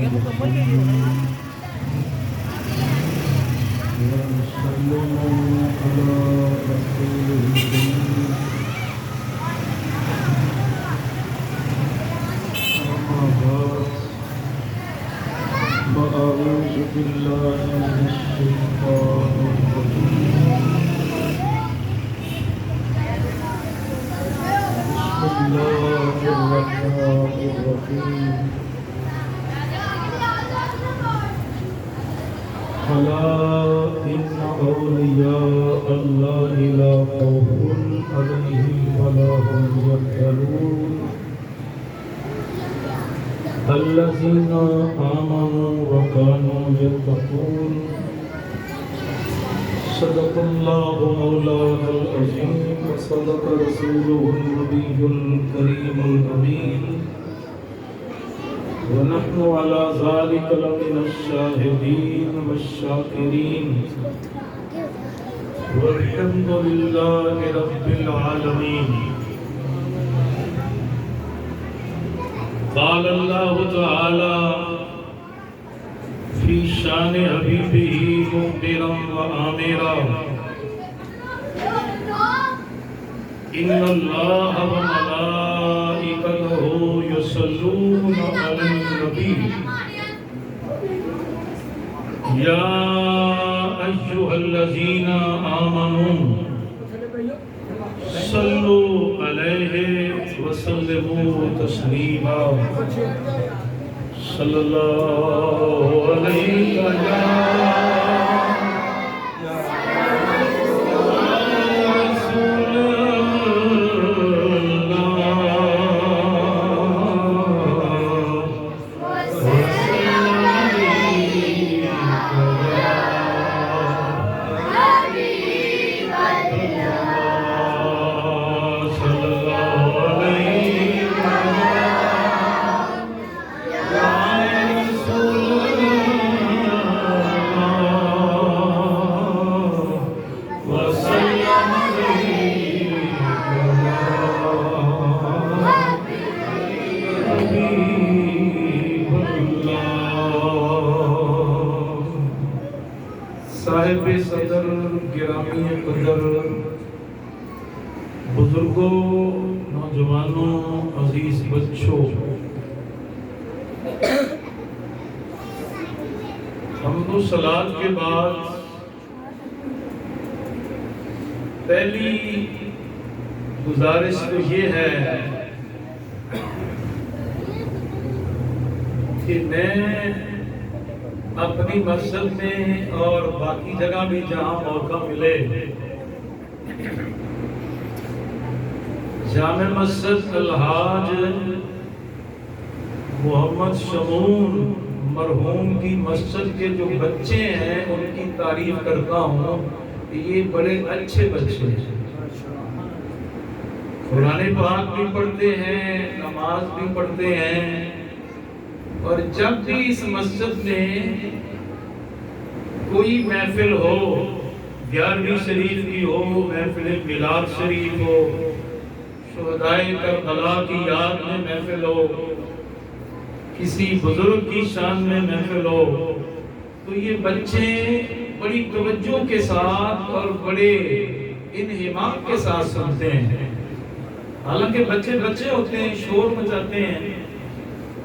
أعوذ بالله من الشيطان الرجيم بسم الله الرحمن الرحيم ألا إن أولياء الله لا خوف عليهم ولا هم يحزنون الذين آمنوا وكانوا يتقون صدق الله مولانا العظيم وصدق رسوله النبي الكريم الأمين ونحن على ذلك لمن الشاهدين والشاكرين والحمد لله رب العالمين. قال الله تعالى في شان حبيبه مخبرا وآمرا إن الله وملائكته يصلون على النبي يا أيها الذين آمنوا صلوا عليه وسلموا تسليما صلى الله عليه صاحب صدر گرامی قدر بزرگوں نوجوانوں عزیز بچوں حمد و صلات کے بعد پہلی گزارش تو یہ ہے کہ میں اپنی مسجد میں اور باقی جگہ بھی جہاں موقع ملے جامع مسجد الحاج محمد شمون مرحوم کی مسجد کے جو بچے ہیں ان کی تعریف کرتا ہوں کہ یہ بڑے اچھے بچے ہیں، قرآن پاک بھی پڑھتے ہیں، نماز بھی پڑھتے ہیں، اور جب بھی اس مسجد میں کوئی محفل ہو، 11ویں شریف کی ہو، محفل میلاد شریف ہو، شہدائے کربلا کی یاد میں محفل ہو، کسی بزرگ کی شان میں محفل ہو، تو یہ بچے بڑی توجہ کے ساتھ اور بڑے انہمام کے ساتھ سنتے ہیں۔ حالانکہ بچے بچے ہوتے ہیں، شور مچاتے ہیں،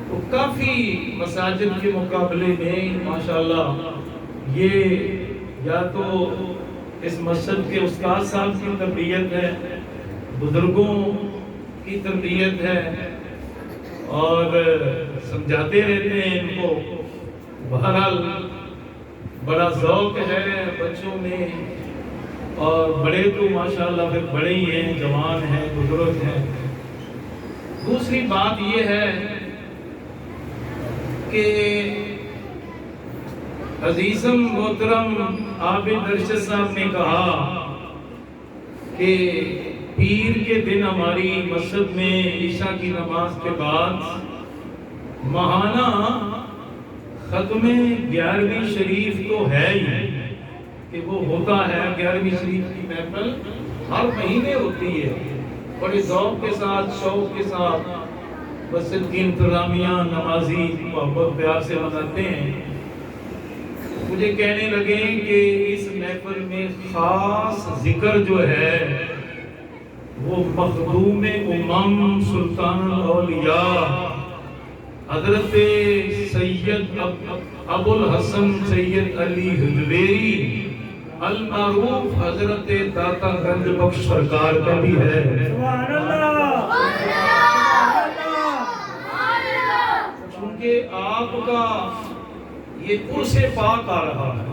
تو کافی مساجد کے مقابلے میں ماشاءاللہ یہ یا تو اس مسجد کے استاد صاحب کی تربیت ہے، بزرگوں کی تربیت ہے، اور سمجھاتے رہتے ہیں ان کو۔ بہرحال بڑا ذوق ہے بچوں میں، اور بڑے تو ماشاءاللہ پھر بڑے ہی ہیں، جوان ہیں، بزرگ ہیں۔ دوسری بات یہ ہے کہ عزیزم محترم عابد ارشد صاحب نے کہا کہ پیر کے دن ہماری مسجد میں عشاء کی نماز کے بعد ماہانہ ختم 11ویں شریف تو ہے ہی کہ وہ ہوتا ہے۔ 11ویں شریف کی محفل ہر مہینے ہوتی ہے، بڑے ذوق کے ساتھ، شوق کے ساتھ، مسجد کی انتظامیہ نمازی محبت پیار سے مناتے ہیں، مجھے کہنے لگے کہ اس محفل میں خاص ذکر جو ہے وہ مخدوم امم سلطان الاولیاء حضرت سید ابو الحسن سید علی حجویری المعروف حضرت داتا گنج بخش سرکار کا بھی ہے۔ سبحان اللہ، چونکہ آپ کا یہ عرس پاک آ رہا ہے،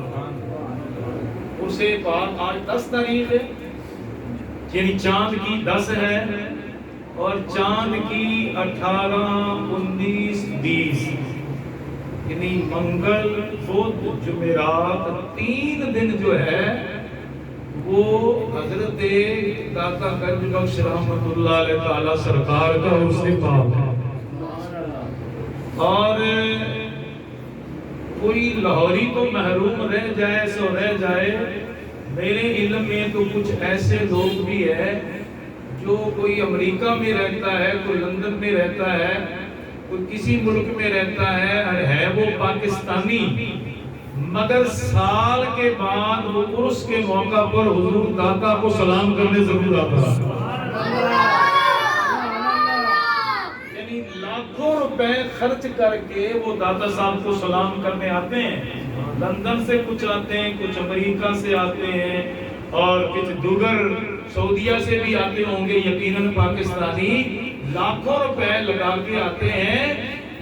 عرس پاک آج 10 تاریخ ہے، یعنی چاند کی 10 ہے اور چاند کی 18، 19، 20، یعنی منگل، بدھ، جمعرات 3 دن جو ہے وہ حضرت داتا گنج بخش رحمت اللہ علیہ تعالی سرکار کا عرس پاک ہے۔ اور کوئی لاہوری تو محروم رہ جائے سو رہ جائے، میرے علم میں تو کچھ ایسے لوگ بھی ہیں جو کوئی امریکہ میں رہتا ہے، کوئی لندن میں رہتا ہے، کوئی کسی ملک میں رہتا ہے وہ پاکستانی، مگر سال کے بعد وہ عرس کے موقع پر حضور داتا کو سلام کرنے ضرور آتا ہے۔ یعنی لاکھوں روپے خرچ کر کے وہ داتا صاحب کو سلام کرنے آتے ہیں، لندن سے کچھ آتے ہیں، کچھ امریکہ سے آتے ہیں اور کچھ دیگر سعودیہ سے بھی آتے ہوں گے، یقیناً پاکستانی لاکھوں روپے لگا کے آتے ہیں،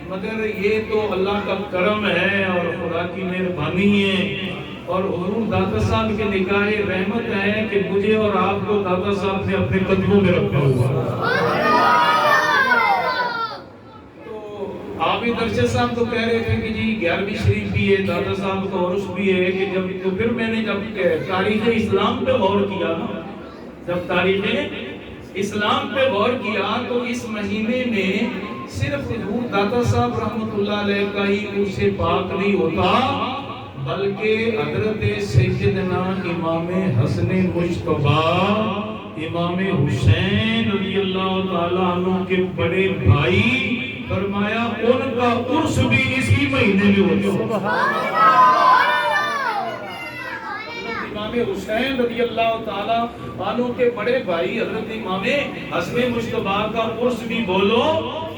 مگر یہ تو اللہ کا کرم ہے اور خدا کی مہربانی ہے اور حضور داتا صاحب کے نگاہ رحمت ہے کہ مجھے اور آپ کو داتا صاحب نے اپنے قدموں میں رکھا ہوا۔ آپ ہی درشد صاحب تو کہہ رہے تھے کہ جی 11ویں شریف بھی ہے، دادا صاحب کا عرس بھی ہے، کہ جب تو پھر میں نے جب تاریخ اسلام پہ غور کیا نا، جب تاریخ اسلام پہ غور کیا تو اس مہینے میں صرف حضور داتا صاحب رحمت اللہ علیہ کا ہی عرس پاک نہیں ہوتا، بلکہ حضرت سیدنا امام حسن مجتبیٰ امام حسین رضی اللہ تعالیٰ عنہ کے بڑے بھائی، فرمایا ان کا عرس بھی اسی مہینے میں ہوتا ہے۔ امام حسین رضی اللہ تعالیٰ عنہ کے بڑے بھائی حضرت امام حسن مجتبیٰ کا عرس بھی بولو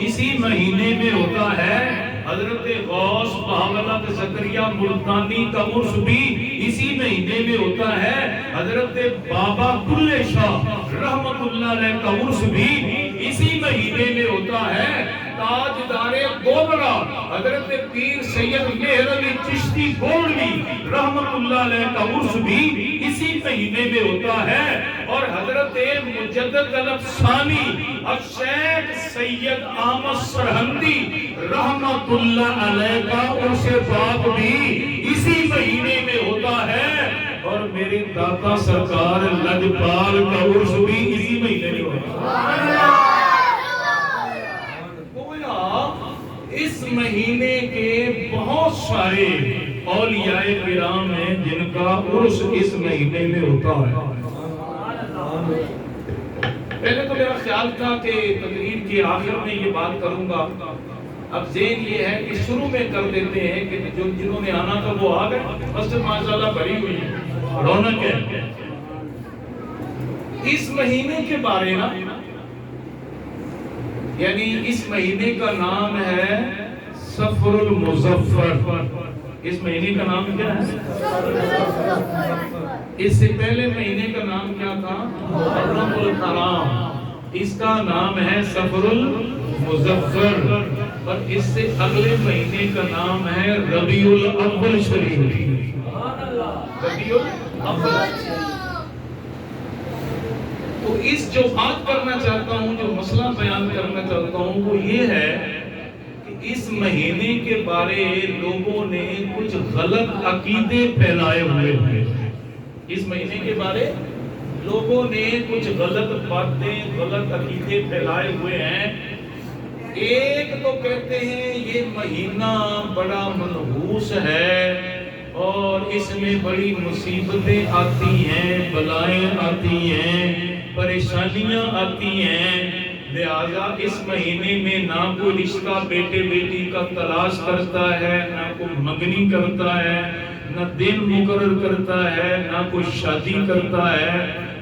اسی مہینے میں ہوتا ہے۔ حضرت غوث بہاولت زکریا ملتانی کا عرس بھی اسی مہینے میں ہوتا ہے۔ حضرت بابا بلے شاہ رحمت اللہ علیہ کا عرس بھی اسی مہینے میں ہوتا ہے۔ تاجدار گوبرا حضرت پیر سید مہر علی چشتی گولوی رحمت اللہ علیہ کا عرس بھی اسی مہینے میں ہوتا ہے، اور حضرت مجدد الافسانی الشیخ سید احمد سرہندی رحمت اللہ علیہ کا عرس پاک بھی اسی مہینے میں ہوتا ہے، اور میرے داتا سرکار لجپال کا عرس بھی اسی مہینے میں ہوتا ہے۔ اس مہینے کے بہت سارے اولیاء کرام ہیں جن کا عرس اس مہینے میں ہوتا ہے۔ پہلے تو میرا خیال تھا کہ تقریر کے آخر میں یہ بات کروں گا، اب ذہن یہ ہے کہ شروع میں کر دیتے ہیں کہ جنہوں نے آنا تھا وہ آ گئے، مسجد ماشاءاللہ بھری ہوئی ہے، رونق ہے۔ اس مہینے کے بارے نا، یعنی اس مہینے کا نام ہے صفر المظفر۔ اس مہینے کا نام کیا ہے؟ اس سے پہلے مہینے کا نام کیا تھا؟ محرم الحرام، اس کا نام ہے صفر المظفر، اور اس سے اگلے مہینے کا نام ہے ربیع الاول شریف۔ ربیع الاول۔ تو اس جو بات کرنا چاہتا ہوں، جو مسئلہ بیان کرنا چاہتا ہوں وہ یہ ہے کہ اس مہینے کے بارے لوگوں نے کچھ غلط عقیدے پھیلائے ہوئے ہیں۔ اس مہینے کے بارے لوگوں نے کچھ غلط باتیں، غلط عقیدے پھیلائے ہوئے ہیں۔ ایک تو کہتے ہیں یہ مہینہ بڑا منحوس ہے اور اس میں بڑی مصیبتیں آتی ہیں، بلائیں آتی ہیں، پریشانیاں آتی ہیں، لہذا اس مہینے میں نہ کوئی رشتہ بیٹے بیٹی کا تلاش کرتا ہے، نہ کوئی منگنی کرتا ہے، نہ دن مقرر کرتا ہے، نہ کوئی شادی کرتا ہے،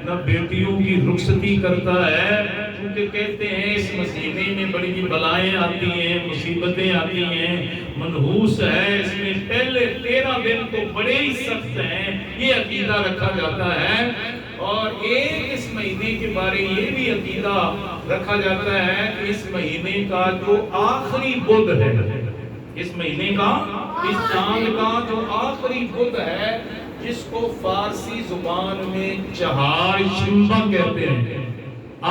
نہ بیٹیوں کی رخصتی کرتا ہے، کیونکہ کہتے ہیں اس مہینے میں بڑی بلائیں آتی ہیں، مصیبتیں آتی ہیں، منحوس ہے، اس میں پہلے 13 دن تو بڑے ہی سخت ہیں، یہ عقیدہ رکھا جاتا ہے۔ اور ایک اس مہینے کے بارے یہ بھی عقیدہ رکھا جاتا ہے کہ اس مہینے کا جو آخری بدھ ہے، اس مہینے کا، اس چاند کا جو آخری بدھ ہے، جس کو فارسی زبان میں چہار شنبہ کہتے ہیں،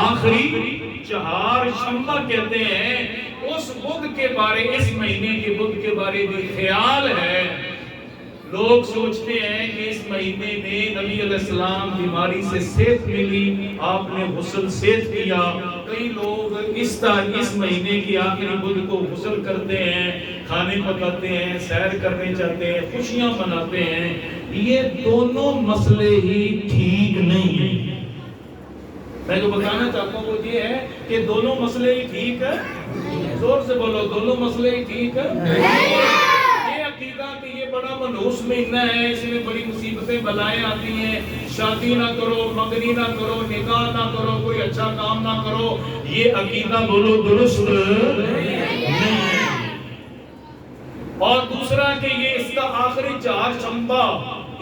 آخری چہار شنبہ کہتے ہیں، اس بدھ کے بارے، اس مہینے کے بدھ کے بارے بھی خیال ہے۔ لوگ سوچتے ہیں کہ اس مہینے میں نبی علیہ السلام بیماری سے صحت ملی، آپ نے غسل صحت کیا۔ کئی لوگ اس مہینے کی آخری بدھ کو غسل کرتے ہیں، کھانے پکاتے ہیں، سیر کرنے چاہتے ہیں، خوشیاں مناتے ہیں۔ یہ دونوں مسئلے ہی ٹھیک نہیں ہیں۔ میں جو بتانا چاہتا ہوں وہ یہ ہے کہ دونوں مسئلے ہی ٹھیک ہے۔ زور سے بولو، دونوں مسئلے ہی ٹھیک ہے۔ کہ یہ بڑا منحوس مہینہ ہے، اس میں بڑی مصیبتیں بلائیں آتی ہیں، شادی نہ کرو، منگنی نہ کرو، نکاح نہ کرو، کوئی اچھا کام نہ کرو، یہ عقیدہ بولو درست نہیں ہے۔ اور دوسرا کہ یہ اس کا آخری چہار شنبہ،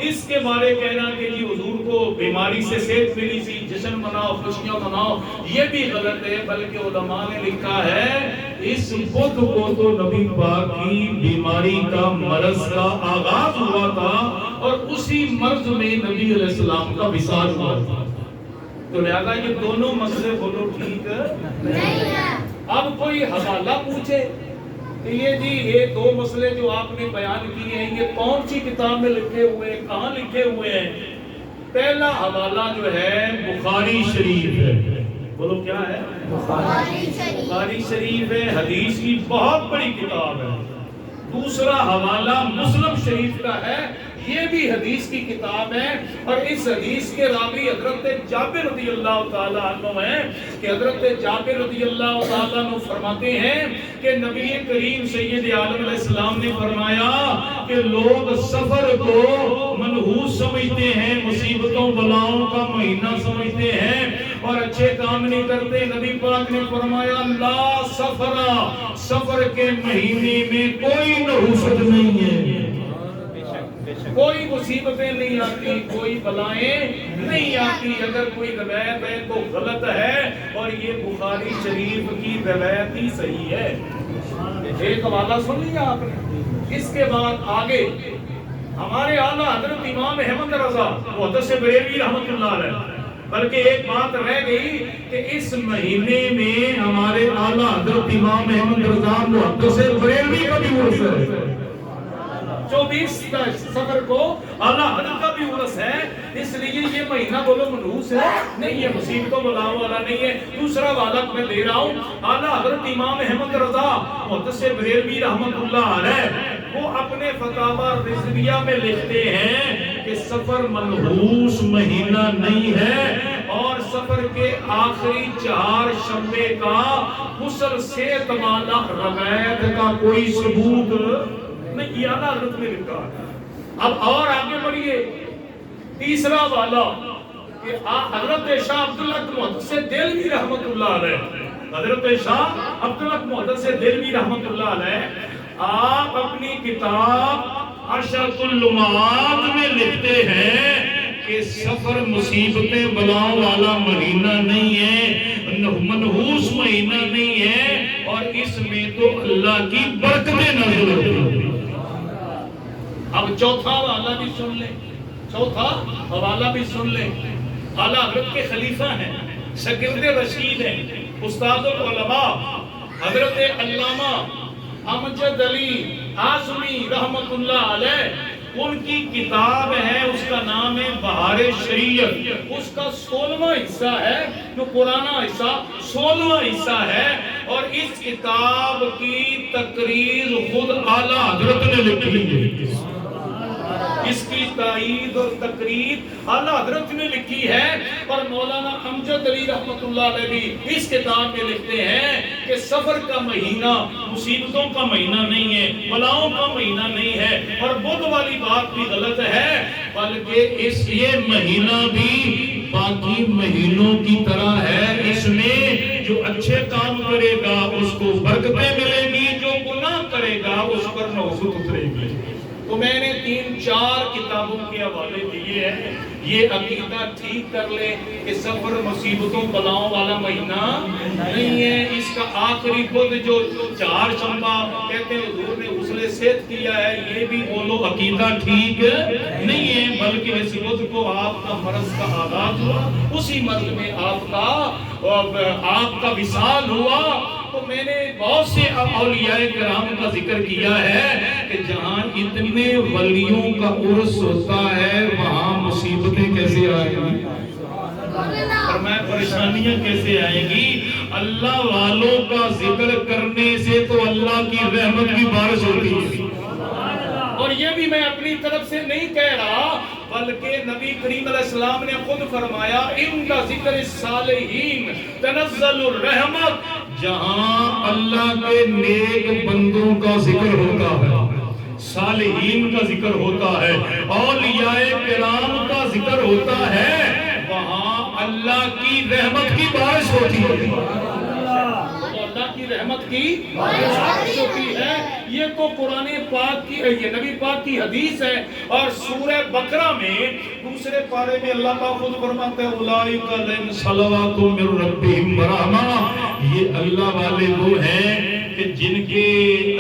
اس کے بارے کہنا کہ جی حضور کو بیماری سے صحت ملی سی، جشن مناؤ، خوشیاں مناؤ، یہ بھی غلط ہے۔ بلکہ علماء نے لکھا ہے اس بدھ کو تو نبی پاک کی بیماری کا، مرض کا آغاز ہوا تھا، اور اسی مرض میں نبی علیہ السلام کا وصال ہوا تھا۔ تو لہذا یہ دونوں مسئلے بولو ٹھیک نہیں ہے۔ اب کوئی حوالہ پوچھے کہ یہ جی یہ دو مسئلے جو آپ نے بیان کیے ہیں یہ کون سی کتاب میں لکھے ہوئے ہیں، کہاں لکھے ہوئے ہیں؟ پہلا حوالہ جو ہے بخاری شریف ہے۔ بولو کیا ہے؟ بخاری شریف ہے، حدیث کی بہت بڑی کتاب ہے۔ دوسرا حوالہ مسلم شریف کا ہے، یہ بھی حدیث کی کتاب ہے، اور اس حدیث کے راوی حضرت جابر رضی اللہ تعالیٰ عنہ ہیں، کہ حضرت جابر رضی اللہ تعالیٰ عنہ فرماتے ہیں کہ نبی کریم سید عالم علیہ السلام نے فرمایا کہ لوگ سفر کو منحوس سمجھتے ہیں، مصیبتوں بلاؤں کا مہینہ سمجھتے ہیں، اور اچھے کام نہیں کرتے۔ نبی پاک نے فرمایا لا سفرا، سفر کے مہینے میں کوئی نحوست نہیں ہے، کوئی مصیبتیں نہیں آتی، کوئی بلائیں نہیں آتی۔ اگر کوئی روایت ہے تو غلط ہے، اور یہ بخاری شریف کی روایت ہی صحیح ہے۔ ایک حوالہ سن لیا آپ نے۔ اس کے بعد آگے ہمارے اعلیٰ حضرت امام احمد رضا محدث بریلوی رحمۃ اللہ علیہ، بلکہ ایک بات رہ گئی کہ اس مہینے میں ہمارے اعلیٰ حضرت امام احمد رضا محدث بریلوی کا بھی عرس ہے۔ 24 صفر کو اعلیٰ حضرت کا بھی عرس ہے، اس لیے یہ مہینہ بولو منحوس ہے نہیں، یہ مصیبتوں بلاؤں والا نہیں ہے۔ دوسرا والد میں لے رہا ہوں، اعلیٰ حضرت امام احمد رضا محدث بریلوی رحمۃ اللہ علیہ، وہ اپنے فتاوی رضویہ میں لکھتے ہیں کہ سفر منحوس مہینہ نہیں ہے، اور سفر کے آخری 4 شنبے کا غسل صحت والا روایت کا کوئی ثبوت نہیں، یہ اعلیٰ حضرت نے لکھا ہے۔ اب اور آگے بڑھیے، تیسرا والا کہ حضرت شاہ عبدالحق محدث دہلوی رحمۃ اللہ علیہ، حضرت شاہ عبدالحق محدث دہلوی رحمۃ اللہ علیہ، آپ اپنی کتاب ارشاد اللمعات میں لکھتے ہیں کہ سفر مصیبتیں بلاؤں والا مہینہ نہیں ہے، منحوس مہینہ نہیں ہے، اور اس میں تو اللہ کی برکتیں نازل ہوتی ہیں۔ اب چوتھا حوالہ بھی سن لیں، چوتھا حوالہ بھی سن لیں۔ اعلیٰ حضرت کے خلیفہ ہیں، شاگرد رشید ہیں، استاد العلماء حضرت علامہ امجد علی اعظمی رحمت اللہ علیہ، ان کی کتاب ہے، اس کا نام ہے بہار شریعت، اس کا 16واں حصہ ہے، جو پرانا حصہ 16واں حصہ ہے، اور اس کتاب کی تقریر خود اعلیٰ حضرت نے لکھی ہے۔ اس کی تائید اور تقریر اعلیٰ حضرت نے لکھی ہے، اور مولانا امجد علی رحمۃ اللہ علیہ بھی اس کتاب میں لکھتے ہیں کہ سفر کا مہینہ مصیبتوں کا مہینہ نہیں ہے، بلاؤں کا مہینہ نہیں ہے، اور بدھ والی بات بھی غلط ہے، بلکہ یہ مہینہ بھی باقی مہینوں کی طرح ہے، اس میں جو اچھے کام کرے گا اس کو برکتیں ملیں گی، جو گناہ کرے گا اس پر نوبت اترے گی۔ تو میں نے 3-4 کتابوں کے حوالے دیے ہیں، یہ عقیدہ ٹھیک کر لیں کہ سفر مصیبتوں بلاؤں والا مہینہ نہیں ہے۔ اس کا آخری بدھ جو 4 شنبہ کہتے ہیں حضور نے غسل صحت کیا ہے، یہ بھی بولو عقیدہ ٹھیک نہیں ہے، بلکہ اس بدھ کو آپ کا مرض کا آغاز ہوا، اسی مرض میں آپ کا وصال ہوا۔ تو میں نے بہت سے اولیاء کرام کا ذکر کیا ہے کہ جہاں اتنے ولیوں کا عرس ہوتا ہے وہاں مصیبتیں کیسے آئیں گی، فرمایا پریشانیاں کیسے آئیں گی۔ اللہ والوں کا ذکر کرنے سے تو اللہ کی رحمت کی بارش ہوتی ہے، اور یہ بھی میں اپنی طرف سے نہیں کہہ رہا، بلکہ نبی کریم علیہ السلام نے خود فرمایا عند ذکر الصالحین تنزل الرحمت، جہاں اللہ کے نیک بندوں کا ذکر ہوتا ہے، صالحین کا ذکر ہوتا ہے، اولیاء کرام کا ذکر ہوتا ہے، وہاں اللہ کی رحمت کی بارش ہوتی ہے، اللہ کی رحمت کی بارش ہوتی ہے۔ یہ تو قرآن پاک کی، یہ نبی پاک کی حدیث ہے، اور سورہ بقرہ میں دوسرے پارے میں اللہ پاک خود فرماتا ہے اولئک علیہم صلوات من ربہم ورحمہ، یہ اللہ والے وہ ہیں کہ جن کے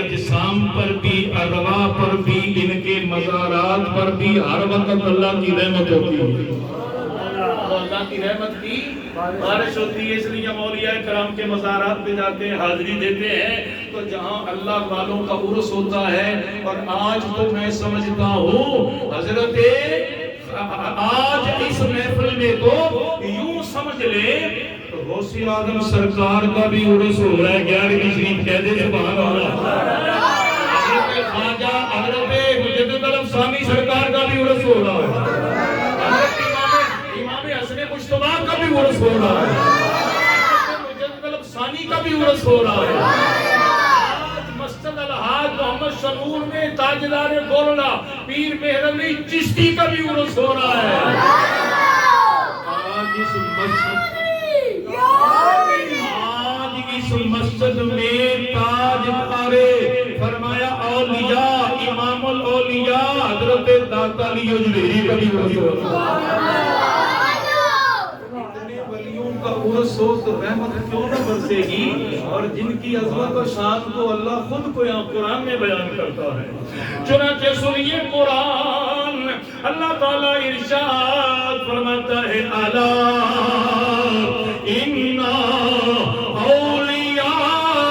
اجسام پر بھی، ارواح پر بھی، ان کے مزارات پر بھی ہر وقت اللہ کی رحمت ہوتی ہے، اللہ کی رحمت کی بارش ہوتی ہے۔ اس لیے ہم اولیاء کرام کے مزارات پہ جاتے ہیں، حاضری دیتے ہیں، تو جہاں اللہ والوں کا عرس ہوتا ہے۔ اور آج تو میں سمجھتا ہوں حضرت آج اس محفل میں تو یوں سمجھ لے غوث اعظم سرکار کا بھی عرس ہو رہا ہے، 11ویں شریف کہہ دے سبحان اللہ۔ حضرت خواجہ حضرت مجدد الافسانی سرکار کا بھی عرس ہو رہا ہے، مجتبیٰ کا بھی عرس ہو رہا ہے، مجدد الافسانی کا بھی عرس ہو رہا ہے۔ آج مسجد الحاج محمد شنور میں تاجدار گولڑا پیر مہر علی چشتی کا بھی عرس ہو رہا ہے۔ آج اس مسجد میں تاجدار فرمایا اولیاء امام الاولیاء حضرت داتا علی اجمیری کا بھی عرس ہو رہا ہے۔ کا عرس ہو تو رحمت کیوں نہ برسے گی، اور جن کی عظمت و شان کو اللہ خود کو یہاں قرآن میں بیان کرتا ہے۔ چنانچہ سنیے قرآن، اللہ تعالیٰ ارشاد فرماتا ہے الا ان اولیاء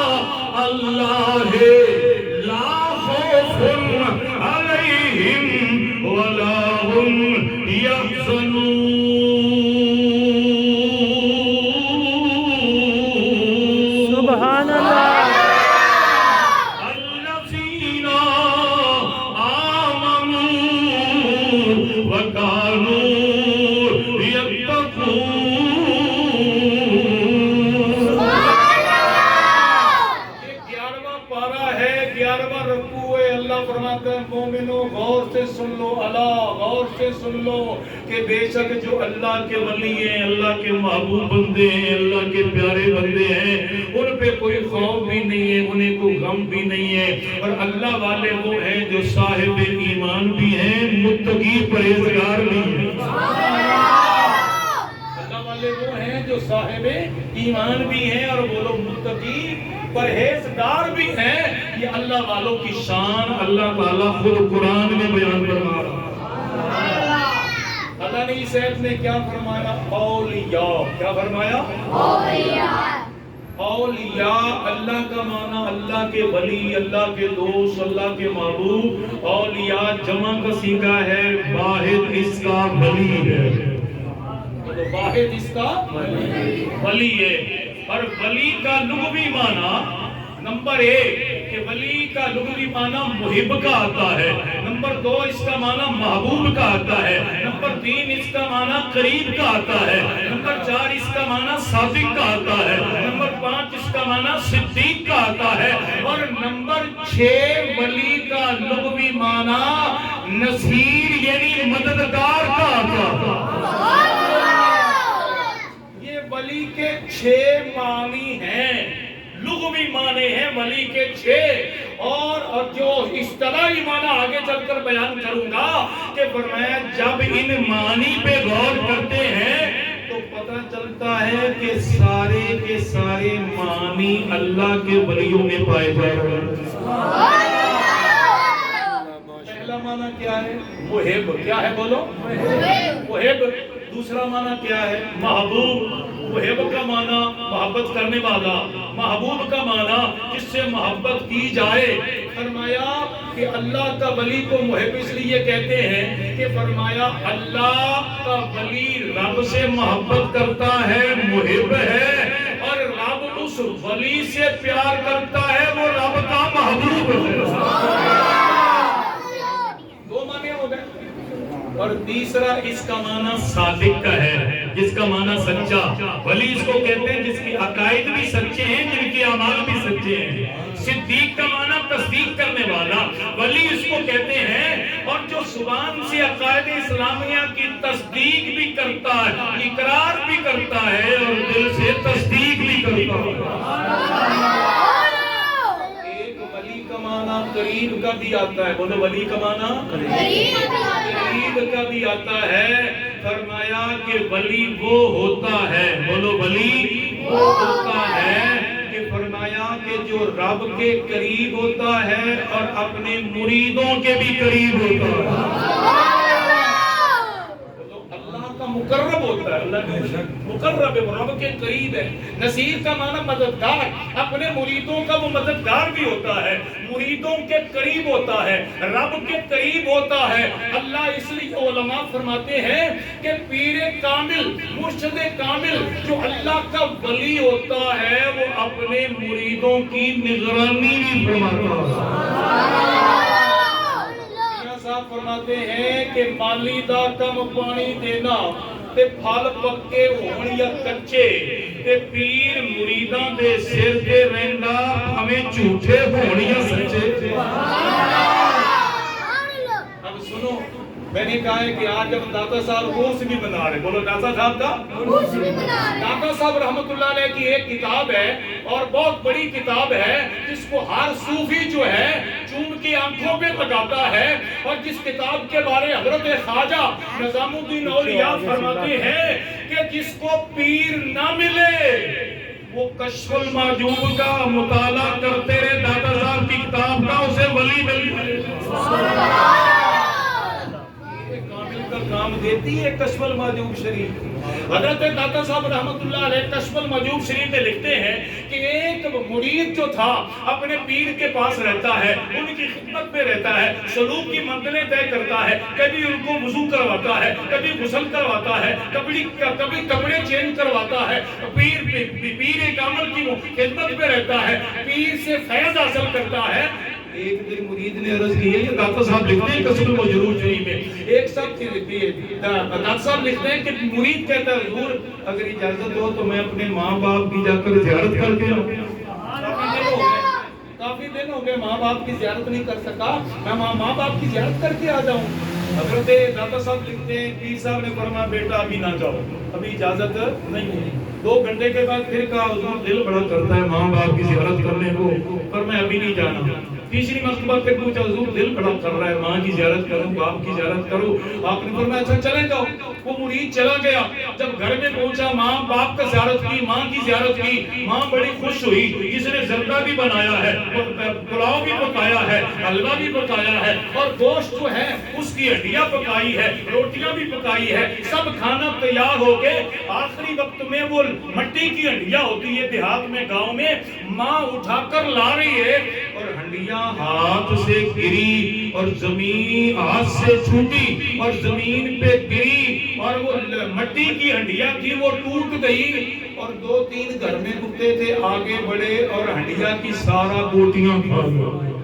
اللہ لا خوف علیہم ولا هم یحزنون۔ مومنوں غور سے سن لو، اللہ غور سے سن لو کہ بے شک جو اللہ کے ولی ہیں، اللہ کے محبوب بندے ہیں، اللہ کے پیارے بندے ہیں، ان پہ کوئی خوف بھی نہیں ہے، انہیں کوئی غم بھی نہیں ہے، اور اللہ والے وہ ہیں جو صاحب ایمان بھی ہیں، متقی پرہیزگار بھی ہیں۔ اللہ والے وہ ہیں جو صاحب ایمان بھی ہیں اور وہ لوگ متقی پرہیزگار بھی ہیں۔ یہ اللہ والوں کی شان اللہ تعالیٰ خود قرآن میں بیان فرما رہا ہے۔ اللہ نے اس آیت میں کیا فرمایا؟ اولیاء، کیا فرمایا؟ اولیاء۔ اولیاء اللہ کا معنی اللہ کے ولی، اللہ کے دوست، اللہ کے محبوب۔ اولیاء جمع کا صیغہ ہے، واحد اس کا ولی ہے، واحد اس کا ولی ہے۔ اور ولی کا لغوی معنی نمبر 1 کہ ولی کا لغوی معنی محب کا آتا ہے، نمبر 2 اس کا معنی محبوب کا آتا ہے، نمبر 3 اس کا معنی قریب کا آتا ہے، نمبر 4 اس کا معنی صادق کا آتا ہے، نمبر 5 اس کا معنی صدیق کا آتا ہے، اور نمبر 6 ولی کا لغوی معنی نصیر یعنی مددگار کا آتا ہے۔ یہ ولی کے 6 معنی ہیں، لغوی معنی ہیں ولی کے 6، اور جو اصطلاحی معنی آگے چل کر بیان کروں گا کہ فرمایا جب ان معنی پہ غور کرتے ہیں تو پتہ چلتا ہے کہ سارے کے سارے معنی اللہ کے ولیوں میں پائے جا رہے ہیں۔ پہلا معنی کیا ہے؟ محب۔ کیا ہے بولو؟ محب۔ دوسرا معنی کیا ہے؟ محبوب۔ محب کا معنی محبت کرنے والا، محبوب کا معنی جس سے محبت کی جائے۔ فرمایا کہ اللہ کا ولی کو محب اس لیے کہتے ہیں کہ فرمایا اللہ کا ولی رب سے محبت کرتا ہے، محب ہے، اور رب اس ولی سے پیار کرتا ہے، وہ رب کا محبوب ہے۔ 2 معنی ہو گئے۔ اور تیسرا اس کا معنی صادق کا ہے، جس کا معنی سچا۔ ولی اس کو کہتے ہیں جس کی عقائد بھی سچے ہیں، جن کے اعمال بھی سچے ہیں۔ صدیق کا معنی تصدیق کرنے والا، ولی اس کو کہتے ہیں، اور جو زبان سے عقائد اسلامیہ کی تصدیق بھی کرتا ہے، اقرار بھی کرتا ہے، اور دل سے تصدیق بھی کرتا ہے۔ ولی کا معنی قریب کا بھی آتا ہے، بولو ولی کا معنی قریب کا بھی آتا ہے۔ فرمایا کہ ولی وہ ہوتا ہے، بولو ولی وہ ہوتا ہے کہ فرمایا کہ جو رب کے قریب ہوتا ہے اور اپنے مریدوں کے بھی قریب ہوتا ہے۔ مقرب ہوتا ہے، اللہ کا مقرب ہے، وہ رب کے قریب ہے۔ نصیر کا معنی مددگار، اپنے مریدوں کا وہ مددگار بھی ہوتا ہے، مریدوں کے قریب ہوتا ہے، رب کے قریب ہوتا ہے۔ اللہ اس لیے علماء فرماتے ہیں کہ پیر کامل، مرشد کامل جو اللہ کا ولی ہوتا ہے وہ اپنے مریدوں کی نگرانی بھی فرماتا ہے۔ صاحب فرماتے ہیں کہ مالی دا کم پانی دینا تے پھل پکے ہون یا کچے تے پیر مریداں دے سر تے رہندا ہمیں جھوٹے ہون یا سچے۔ اب سنو، میں نے کہا ہے کہ آج ہم داتا صاحب کورس بھی بنا رہے، بولو داتا صاحب کا کورس بھی بنا رہے۔ داتا صاحب رحمت اللہ علیہ کی ایک کتاب ہے اور بہت بڑی کتاب ہے جس کو ہر صوفی جو ہے چوم کی آنکھوں پہ لگاتا ہے، اور جس کتاب کے بارے حضرت خواجہ نظام الدین اولیاء فرماتے ہیں کہ جس کو پیر نہ ملے وہ کشف المحجوب کا مطالعہ کرتے رہے، داتا صاحب کی کتاب کا، اسے ولی ملے۔ کام دیتی ہے کشف المحجوب شریف۔ حضرت داتا صاحب رحمت اللہ علیہ کشف المحجوب شریف میں لکھتے ہیں کہ ایک مرید جو تھا اپنے پیر کے پاس رہتا ہے، ان کی خدمت میں رہتا ہے، سلوک کی منزلیں طے کرتا ہے، کبھی ان کو وضو کرواتا ہے، کبھی غسل کرواتا ہے، کبھی کپڑے چینج کرواتا ہے، پیر کامل کی خدمت میں رہتا ہے، پیر سے فیض حاصل کرتا ہے۔ ایک دن مرید نے عرض کی ہے، یہ داتا صاحب لکھتے ہیں کشف المحجوب شریف میں، ایک صاحب داتا صاحب لکھتے ہیں کہ مرید کہتا ہے حضور اگر اجازت ہو تو میں اپنے ماں باپ کی جا کر زیارت کر کے آؤں۔ کافی دن ہو گئے ماں باپ کی زیارت نہیں کر سکا، میں ماں باپ کی زیارت کر کے آ جاؤں۔ حضرت داتا صاحب لکھتے ہیں پیر صاحب نے فرمایا بیٹا ابھی نہ جاؤ، ابھی اجازت نہیں ہے۔ 2 گھنٹے کے بعد پھر کہا حضور دل بڑا کرتا ہے ماں باپ کی زیارت کرنے کو، پر میں ابھی نہیں جانا۔ تیسری مرتبہ پھر پوچھا حضور دل بڑا کر رہا ہے ماں کی زیارت کروں، باپ کی زیارت کروں، آپ نے فرمایا اچھا چلے جاؤ۔ وہ مرید چلا گیا، جب گھر میں پہنچا ماں باپ کا زیارت کی، ماں کی زیارت کی، ماں بڑی خوش ہوئی، جس نے زردہ بھی بنایا ہے، پلاؤ بھی پکایا ہے، حلوہ بھی پکایا ہے، اور گوشت جو ہے اس کی ہڈیاں پکائی ہے، روٹیاں بھی پکائی ہے، سب کھانا تیار ہو کے آخری وقت میں وہ مٹی کی ہڈیاں ہوتی ہے دیہات میں، گاؤں میں، ماں اٹھا کر لا رہی ہے اور ہنڈی ہنڈیاں ہاتھ سے گری اور زمین ہاتھ سے چھوٹی اور زمین پہ گری اور وہ مٹی کی ہنڈیاں تھی وہ ٹوٹ گئی اور 2-3 گھر میں کتے تھے آگے بڑھے اور ہنڈیا کی سارا بوٹیاں کھا گئے۔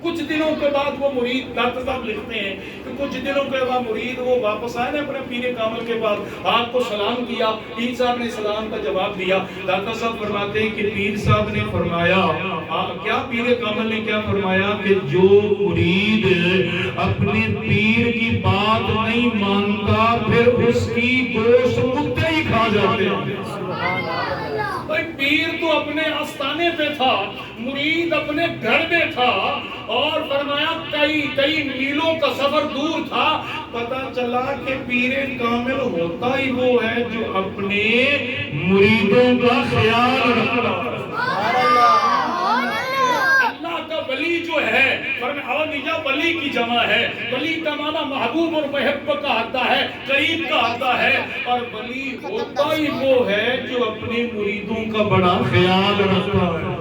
کچھ دنوں کے بعد وہ مرید ڈاکٹر صاحب لکھتے ہیں کہ کچھ دنوں کے بعد مرید وہ واپس آئے نا اپنے پیر کامل کے پاس، آپ کو سلام کیا، پیر صاحب نے سلام کا جواب دیا۔ ڈاکٹر صاحب فرماتے ہیں کہ پیر صاحب نے فرمایا کیا، پیر کامل نے کیا فرمایا کہ جو مرید اپنے پیر کی بات نہیں مانتا پھر اس کی گوشت کتے ہی کھا جاتے ہیں۔ پیر تو اپنے آستانے پہ تھا، مرید اپنے گھر میں تھا، اور فرمایا کئی میلوں کا سفر دور تھا، پتہ چلا کہ پیر کامل ہوتا ہی وہ ہے جو اپنے مریدوں کا خیال رکھتا ہے۔ اللہ کا ولی جو ہے، فرمایا ولی کی جمع ہے، ولی کا معنی محبوب اور محب کا آتا ہے، قریب کا آتا ہے، اور ولی ہوتا ہی وہ ہے جو اپنے مریدوں کا بڑا خیال رکھتا ہے۔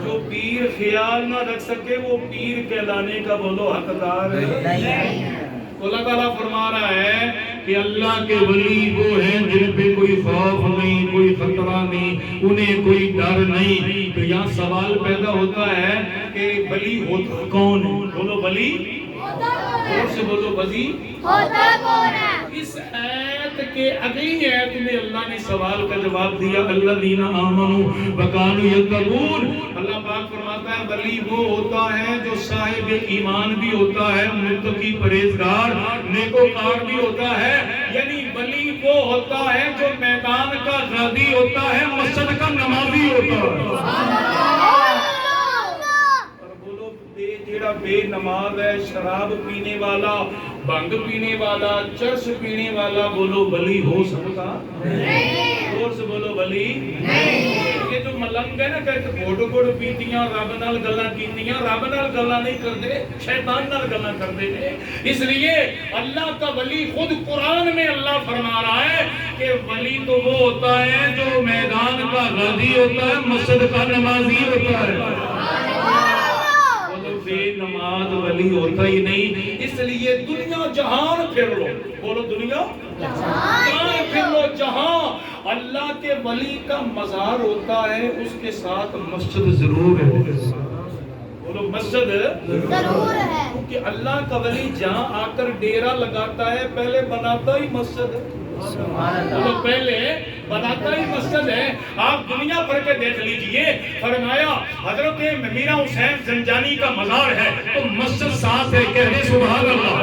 جو پیر خیال نہ رکھ سکے وہ پیر کہلانے کا بولو حقدار نہیں۔ اللہ تعالیٰ فرما رہا ہے کہ اللہ کے ولی وہ ہیں جن پہ کوئی خوف نہیں، کوئی خطرہ نہیں، انہیں کوئی ڈر نہیں۔ تو یہاں سوال پیدا ہوتا ہے کہ ولی ہوتا کون ہے؟ بولو ولی اور سے بولو ولی ہوتا کون ہے؟ اس آیت کے اگلی آیت میں اللہ نے سوال کا جواب دیا، الذین آمنوا وکانوا یتقون۔ اللہ پاک فرماتا ہے ولی وہ ہوتا ہے جو صاحب ایمان بھی ہوتا ہے، متقی پرہیزگار نیکوکار بھی ہوتا ہے، یعنی ولی وہ ہوتا ہے جو میدان کا غازی ہوتا ہے، مسجد کا نمازی ہوتا ہے۔ جیڑا بے نماز ہے، شراب پینے والا، بھنگ پینے والا، چرس پینے والا، بولو ولی ہو سکتا نہیں؟ اور سے بولو ولی نہیں۔ یہ جو ملنگ ہے نا کہ گھوڑ گھوڑ پیتیاں، رب نال گلاں کیتیاں، رب نال گلاں نہیں کردے، شیطان نال گلاں کردے نے۔ اس لیے اللہ کا ولی خود قرآن میں اللہ فرما رہا ہے کہ ولی تو وہ ہوتا ہے جو میدان کا غازی ہوتا ہے، مسجد کا نمازی ہوتا ہے۔ بے نماز ولی ہوتا ہی نہیں۔ اس لیے دنیا جہان پھر لو، بولو دنیا جہان پھر لو، جہاں اللہ کے ولی کا مزار ہوتا ہے اس کے ساتھ مسجد ضرور ہے۔ بولو مسجد ضرور ہے، کیونکہ اللہ کا ولی جہاں آ کر ڈیرا لگاتا ہے پہلے بناتا ہی مسجد ہے۔ تو پہلے بناتا ہی مسجد ہے۔ آپ دنیا بھر کے دیکھ لیجئے، فرمایا حضرت میرا حسین زنجانی کا مزار ہے تو مسجد ساتھ ہے، کہنے سبحان اللہ۔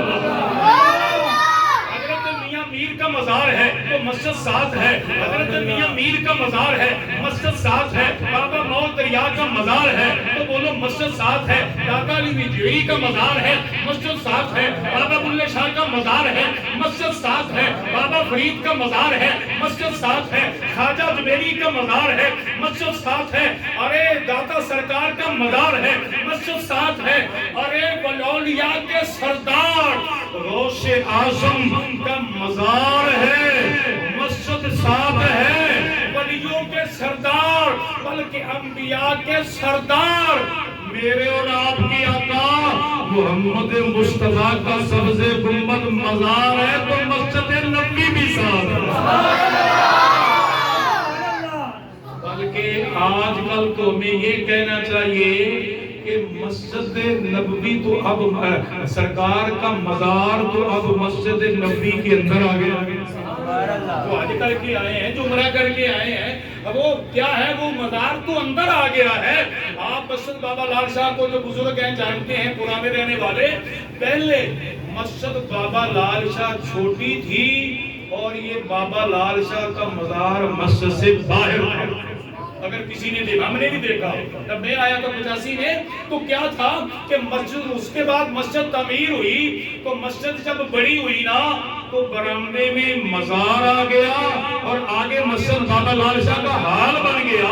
میر کا مزار ہے تو مسجد ساتھ ہے، حضرت میاں میر کا مزار ہے، مسجد ساتھ ہے، بابا موت دریا کا مزار ہے تو بولو مسجد ساتھ ہے، داتا علی وجوہی کا مزار ہے، مسجد ساتھ ہے، بابا بلے شاہ کا مزار ہے، مسجد ساتھ ہے، بابا فرید کا مزار ہے، مسجد ساتھ ہے، خواجہ جبیری کا مزار ہے، مسجد ساتھ ہے، ارے داتا سرکار کا مزار ہے، مسجد ساتھ ہے، ارے اولیاء کے سردار غوث اعظم کا مزار ہے، مسجد ساتھ ہے، ولیوں کے سردار بلکہ انبیاء کے سردار میرے اور آپ کی آقا محمد مصطفیٰ کا سبز گنبد مزار ہے تو مسجد نبوی بھی ساتھ ہے۔ بلکہ آج کل تو ہمیں یہ کہنا چاہیے کہ مسجد نبوی تو اب سرکار کا مزار تو اب مسجد نبوی کے اندر آ گیا۔ جو آج کر کے آئے ہیں، جو عمرہ کر کے آئے ہیں، اب وہ کیا ہے، وہ مزار تو اندر آ گیا ہے۔ آپ مسجد بابا لال شاہ کو جو بزرگ ہیں جانتے ہیں، پرانے رہنے والے، پہلے مسجد بابا لال شاہ چھوٹی تھی اور یہ بابا لال شاہ کا مزار مسجد سے باہر تھا۔ اگر کسی نے دیکھا، ہم نے بھی دیکھا، جب میں آیا تھا 85 میں تو کیا تھا کہ مسجد، اس کے بعد مسجد تعمیر ہوئی تو مسجد جب بڑی ہوئی نا تو برآمدے میں مزار آ گیا اور آگے مسجد بابا لال شاہ کا حال بن گیا۔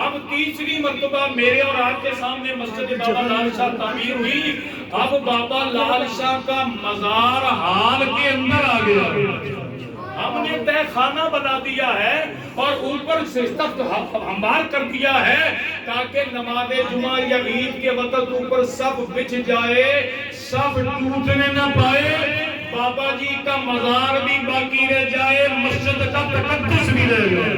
اب تیسری مرتبہ میرے اور آپ کے سامنے مسجد بابا لال شاہ تعمیر ہوئی، اب بابا لال شاہ کا مزار حال کے اندر آ گیا۔ ہم نے تہ خانہ بنا دیا ہے اور اوپر سے تخت ہموار کر دیا ہے تاکہ نماز جمعہ یا عید کے وقت اوپر سب بچھ جائے، سب ٹوٹنے نہ پائے، بابا جی کا مزار بھی باقی رہ جائے، مسجد کا تقدس بھی رہ جائے۔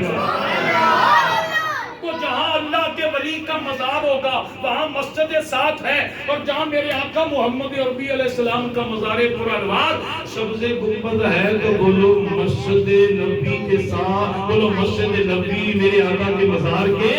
تو جہاں اللہ کے ولی کا مزار ہوگا وہاں مسجد ساتھ ہے، اور جہاں میرے آقا محمد عربی علیہ السلام کا مزار پرانوار سبز گنبد ہے تو بولو مسجد نبی کے ساتھ، بولو مسجد نبی میرے آقا کے مزار کے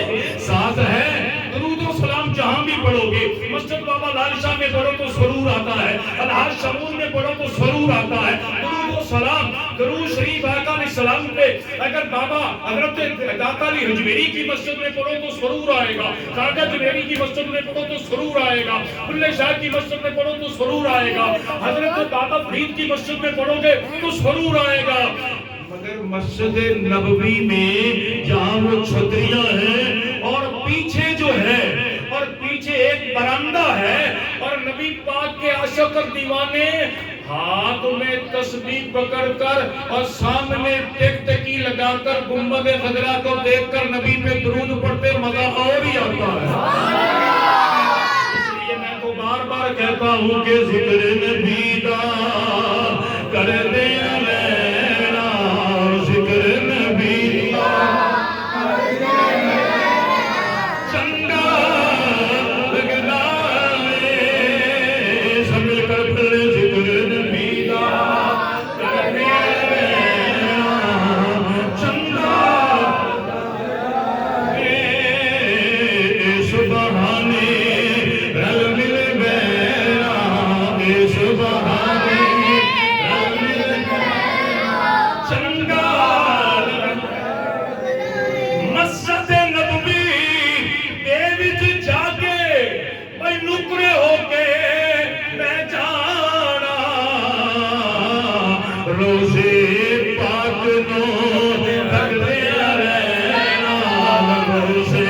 ساتھ ہے۔ درود و سلام جہاں بھی پڑھو گے، مسجد بابا لال شاہ میں پڑھو تو سرور آتا ہے، الحاج شمول میں پڑھو تو سرور آتا ہے۔ درود و سلام درود شریف آقا علیہ السلام پہ اگر بابا حضرت داتا علی حجویری کی مسجد میں پڑھو تو سرور آئے گا، خواجہ جویری کی مسجد میں پڑھو تو سرور آئے گا، بلے شاہ کی مسجد میں پڑھو تو سرور آئے گا، حضرت داتا فرید کی مسجد میں پڑھو گے تو سرور آئے گا۔ مگر مسجد نبوی میں جہاں وہ چھتریاں ہیں اور پیچھے جو ہے اور پیچھے ایک برندہ ہے اور نبی پاک کے عاشق اور دیوانے ہاتھ میں تسبیح پکڑ کر اور سامنے ٹک ٹکی لگا کر گنبد خضرا کو دیکھ کر نبی پہ درود پڑھتے مزہ اور ہی آتا ہے۔ اس لیے میں تو بار بار کہتا ہوں کہ ذکر نبی دا کر دیا لینا، ذکر نبی دا چنگا لگنا ہے، سب مل کر پڑھے ذکر نبی دا کر دیا لینا، چنگا اے سبحانی رل مل بینا، اے سبحانی رل مل بینا، چنگا مسجد نبوی دے وچ جا کے بھائی نکرے ہو کے میں جانا، روزے پاک نو تکدیا رہنا، روزے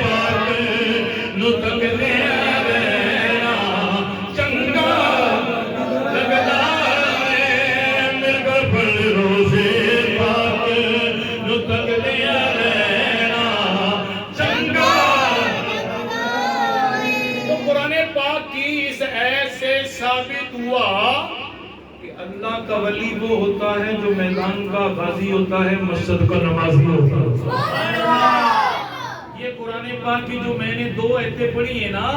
پاک نو تکدیا رہنا، چنگا لگدا ہے مل کر پڑھ روزے پاک نو تکدیا رہنا، چنگا۔ تو قرآن پاک کی اس ایت سے ثابت ہوا کہ اللہ کا ولی وہ ہوتا ہے جو میدان کا غازی ہوتا ہے، مسجد کا نمازی ہوتا ہے۔ یہ قرآن پاک کی جو میں نے 2 آیتیں پڑھی ہیں نا،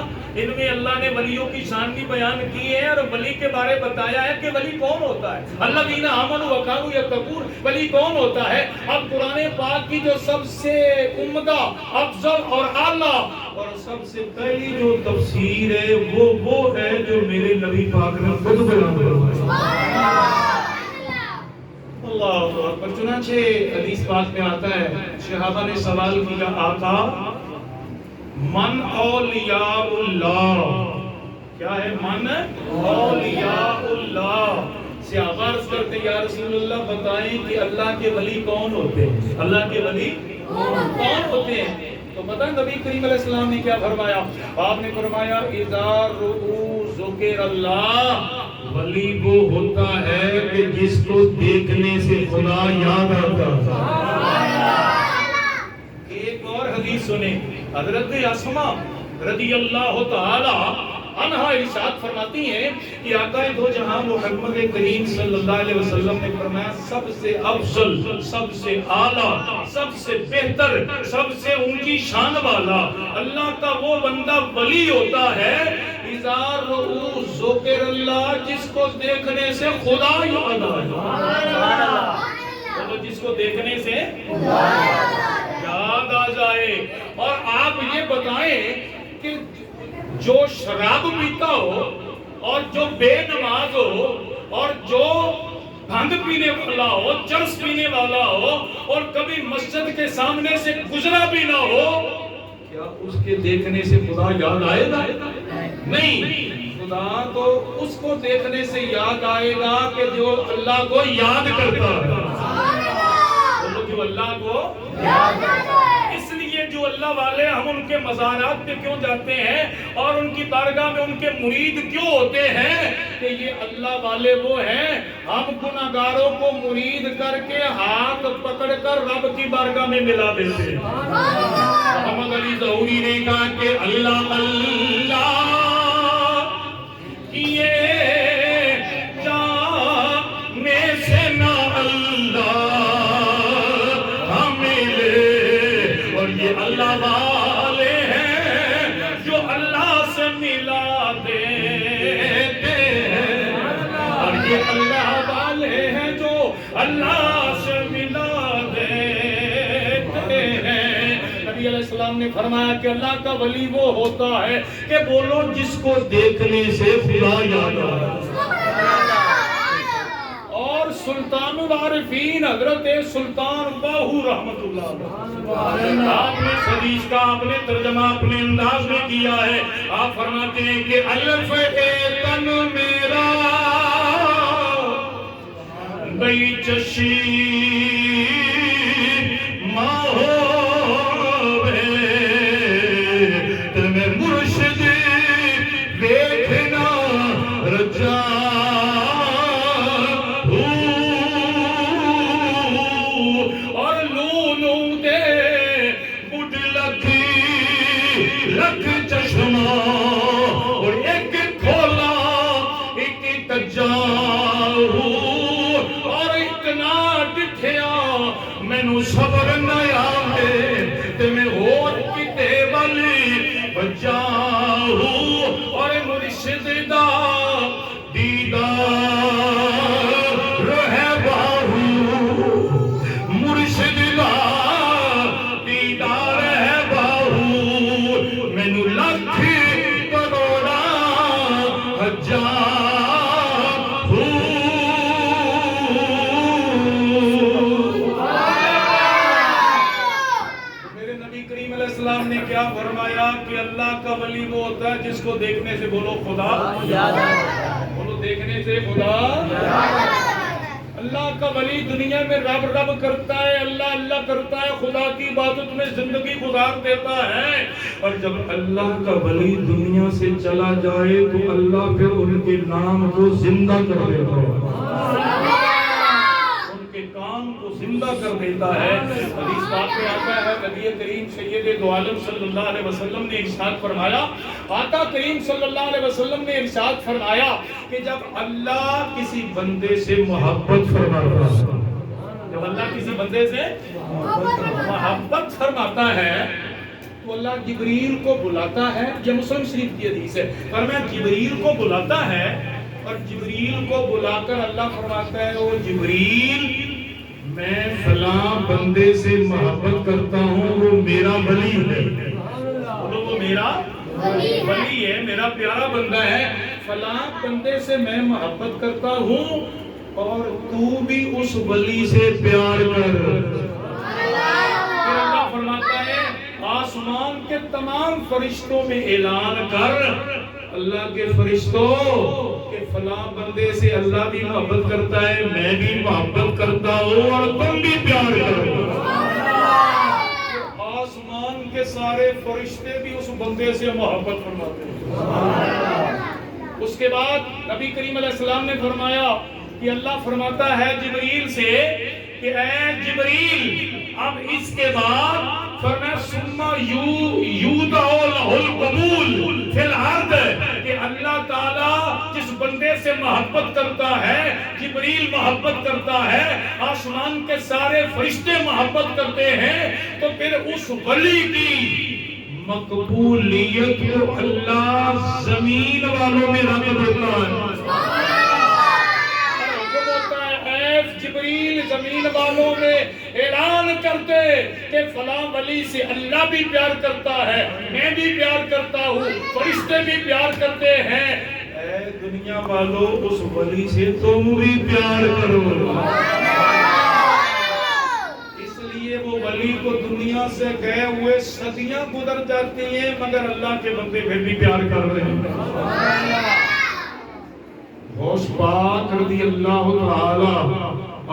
ان میں اللہ نے ولیوں کی شان بھی بیان کی ہے اور ولی کے بارے بتایا ہے کہ ولی کون ہوتا ہے۔ الذین آمنوا وکانوا یتقون، ولی کون ہوتا ہے۔ اب قرآن پاک کی جو سب سے عمدہ، افضل اور اعلیٰ اور سب سے پہلی جو تفسیر ہے وہ ہے جو میرے نبی پاک نے خود بیان فرمایا۔ اللہ اکبر۔ چنانچہ حدیث پاک میں آتا ہے، صحابہ نے سوال کیا آقا من اولیاء اللہ، کیا ہے من اولیاء اللہ؟ صحابہ عرض کرتے یا رسول اللہ بتائیں کہ اللہ کے ولی کون ہوتے ہیں، اللہ کے ولی کون ہوتے ہیں؟ تو پتہ نبی کریم علیہ السلام نے کیا فرمایا؟ آپ نے فرمایا اذا رؤوا ذکر اللہ، ولی وہ ہوتا ہے کہ جس کو دیکھنے سے خدا یاد آتا ہے۔ ایک اور حدیث سنیں، حضرت اسماء رضی اللہ تعالی عنہا ارشاد فرماتی ہیں کہ آقا دو جہاں محمد کریم صلی اللہ علیہ وسلم نے فرمایا سب سے افضل، سب سے اعلیٰ، سب سے بہتر، سب سے اونچی شان والا اللہ کا وہ بندہ ولی ہوتا ہے اذا رؤوا ذکر اللہ، جس کو دیکھنے سے خدا یاد آ جائے، جس کو دیکھنے سے یاد آ جائے۔ اور آپ یہ بتائیں کہ جو شراب پیتا ہو اور جو بے نماز ہو اور جو بھنگ پینے والا ہو، چرس پینے والا ہو اور کبھی مسجد کے سامنے سے گزرا بھی نہ ہو، کیا اس کے دیکھنے سے خدا یاد آئے گا؟ نہیں، خدا تو اس کو دیکھنے سے یاد آئے گا کہ جو اللہ کو یاد کرتا ہے، جو اللہ کو یاد کرتا ہے۔ اس لیے جو اللہ والے ہم ان کے مزارات پہ کیوں جاتے ہیں اور ان کی بارگاہ میں ان کے مرید کیوں ہوتے ہیں؟ کہ یہ اللہ والے وہ ہیں ہم گناہگاروں کو مرید کر کے ہاتھ پکڑ کر رب کی بارگاہ میں ملا دیتے ہیں۔ محمد علی ظہوری نے کہا کہ اللہ اللہ یہ جانے سے نہ اللہ ہمیں لے، اور یہ اللہ والے ہیں جو اللہ سے ملا دیتے ہیں، اور یہ اللہ والے ہیں جو اللہ سے ملا دیتے ہیں۔ نبی علیہ السلام نے فرمایا کہ اللہ کا ولی وہ ہوتا ہے کہ بولو جس کو دیکھنے سے خدا یاد آئے۔ اور سلطان العارفین حضرت سلطان باہو رحمت اللہ علیہ، آپ نے اس حدیث کا آپ نے ترجمہ اپنے انداز میں کیا ہے۔ آپ فرماتے ہیں کہ الف تن میرا بئی چشی ماہو تمہیں مرشد دیکھنا رجا اور لولو دے بڑھ لکھ چشمہ اور ایک کھولا ایک تجاہو اور اتنا ڈٹھیا مینوں صبر نہ آوے تے میں ہور کتے والی بجاہو اور مرشد دا دیدار رہے باہو، مرشد دا دیدار ہے باہو، مینوں لکھ کروڑا ہزار السلام نے کیا فرمایا کہ اللہ کا ولی وہ ہوتا ہے جس کو دیکھنے سے بولو خدا یاد آئے، بولو دیکھنے سے خدا یاد آئے۔ اللہ کا ولی دنیا میں رب رب کرتا ہے، اللہ اللہ کرتا ہے، خدا کی عبادت میں زندگی گزار دیتا ہے، اور جب اللہ کا ولی دنیا سے چلا جائے تو اللہ پھر ان کے نام کو زندہ کر دیتا ہے، کام کو زندہ کر دیتا ہے۔ حدیث پاک میں آتا ہے نبی کریم سید دو عالم صلی اللہ علیہ وسلم نے ارشاد فرمایا، آقا کریم صلی اللہ علیہ وسلم نے ارشاد فرمایا کہ جب اللہ کسی بندے سے محبت فرماتا ہے، جب اللہ کسی بندے سے محبت فرماتا ہے تو اللہ جبریل کو بلاتا ہے، یہ مسلم شریف کی حدیث ہے، فرمایا جبریل کو بلاتا ہے، اور جبریل کو بلا کر اللہ فرماتا ہے او جبریل میں فلاں بندے سے محبت کرتا ہوں، وہ میرا ولی ہے، وہ میرا ولی ہے، میرا پیارا بندہ ہے، فلاں بندے سے میں محبت کرتا ہوں اور تو بھی اس ولی سے پیار کر۔ پھر اللہ فرماتا ہے آسمان کے تمام فرشتوں میں اعلان کر، اللہ کے فرشتوں کہ فلاں بندے سے اللہ بھی محبت کرتا ہے، میں بھی محبت کرتا ہوں اور تم بھی پیار کرو۔ آسمان کے سارے فرشتے بھی اس بندے سے محبت فرماتے ہیں۔ اس کے بعد نبی کریم علیہ السلام نے فرمایا کہ اللہ فرماتا ہے جبریل سے کہ اے جبریل اب اس کے بعد فرمایا سما یودع لہ القبول فی الارض، کہ اللہ تعالیٰ جس بندے سے محبت کرتا ہے، جبریل محبت کرتا ہے، آسمان کے سارے فرشتے محبت کرتے ہیں، تو پھر اس ولی کی مقبولیت کو اللہ زمین والوں میں رکھ دیتا ہے۔ جبریل زمین والوں میں اعلان کرتے کہ فلاں ولی سے اللہ بھی پیار کرتا ہے، میں بھی پیار کرتا ہوں، فرشتے بھی پیار کرتے ہیں، اے دنیا والوں اس ولی سے تم بھی پیار کرو۔ اس لیے وہ ولی کو دنیا سے گئے ہوئے صدیاں گزر جاتی ہیں مگر اللہ کے بندے پھر بھی پیار کر رہے ہیں۔ غوث پاک رضی اللہ تعالی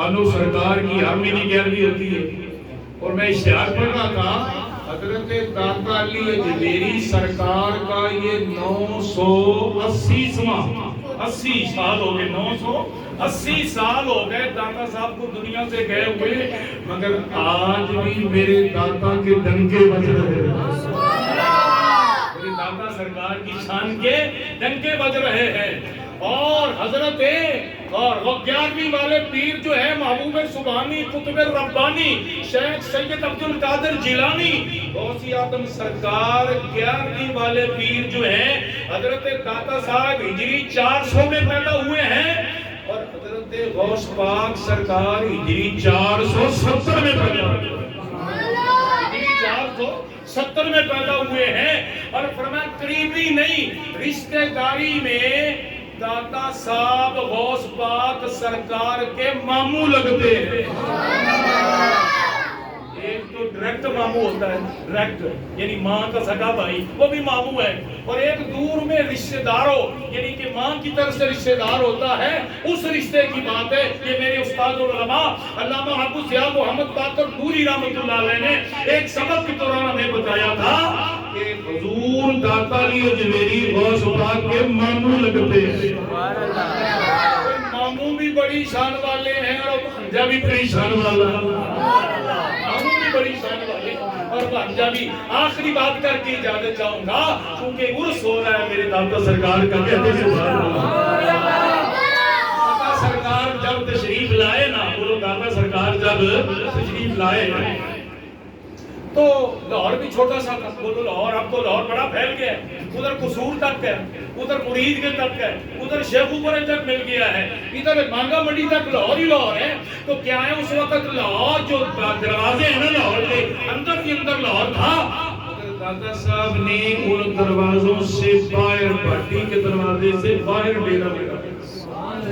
عنہ سرکار کی ہر مہینے گیارہویں ہوتی ہے، اور میں اشتہار پڑھ رہا تھا حضرت داتا علی اجمیری سرکار کا یہ 980واں 80 سال ہو گئے, 980 سال ہو گئے داتا صاحب کو دنیا سے گئے ہوئے, مگر آج بھی میرے داتا کے ڈنکے بج رہے ہیں. میرے داتا سرکار کی شان کے ڈنکے بج رہے ہیں. اور حضرت اور 11ویں والے پیر جو ہے محبوب سبحانی قطب ربانی شیخ سید عبد القادر جیلانی غوثی اعظم سرکار 11ویں والے پیر جو ہیں حضرت داتا صاحب ہجری 400 میں پیدا ہوئے ہیں, اور حضرت غوث پاک سرکار ہجری 470 میں پیدا ہوئے ہیں. ہجری 470 میں پیدا ہوئے ہیں. اور فرمایا قریبی نہیں, رشتہ داری میں داتا صاحب غوث پاک سرکار کے ماموں لگتے ہیں. ایک تو ڈائریکٹ ماموں ہوتا ہے, ڈائریکٹ یعنی ماں کا سگا بھائی, وہ بھی ماموں ہے. اور ایک دور میں رشتہ دار ہو, یعنی کہ ماں کی طرف سے رشتہ دار ہوتا ہے, اس رشتے کی بات ہے. یہ میرے استاد العلماء علامہ حافظ ضیاء محمد باقر پوری رحمۃ اللہ علیہ نے ایک سبق کے دوران ہمیں بتایا تھا کہ حضور داتا علی اجمیری غوث پاک کے ماموں لگتے ہیں. ماموں بھی بڑی شان والے ہیں اور بھانجا بھی بڑی شان والا ہے. ماموں بھی بڑی شان والے اور بھانجا بھی. آخری بات کر کے اجازت چاہوں گا کیونکہ عرس ہو رہا ہے میرے داتا سرکار کا. کہتے ہیں داتا سرکار جب تشریف لائے نا, بولو داتا سرکار جب تشریف لائے تو لاہور بھی چھوٹا سا تھا. بولو لاہور, اب تو لاہور بڑا پھیل گیا ہے. ادھر قصور تک ہے, ادھر مرید کے تک ہے, ادھر شیخو پورے تک مل گیا ہے, ادھر مانگا منڈی تک لاہور ہی لاہور ہے. تو کیا ہے اس وقت لاہور جو دروازے ہیں نا لاہور کے اندر کے اندر لاہور تھا. داتا صاحب نے ان دروازوں سے باہر, بھٹی کے دروازے سے باہر ڈیرا لگا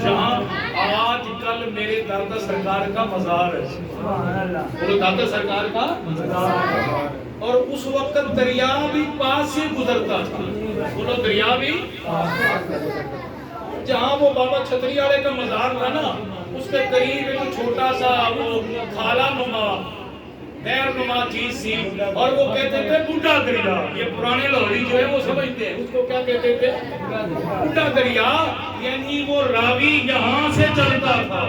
جہاں آج کل میرے داتا سرکار کا مزار ہے. بولو داتا سرکار کا مزار. اور اس وقت دریا بھی پاس سے گزرتا تھا. بولو دریا بھی جہاں وہ بابا چھتری والے کا مزار تھا نا, اس کے قریب ایک چھوٹا سا وہ کھالا نما نہر نما چیز سی, اور وہ کہتے تھے بڈھا دریا. یہ پرانے لاہوری جو ہے وہ سمجھتے ہیں اس کو کیا کہتے تھے, بڈھا دریا. یعنی وہ راوی یہاں سے چلتا تھا,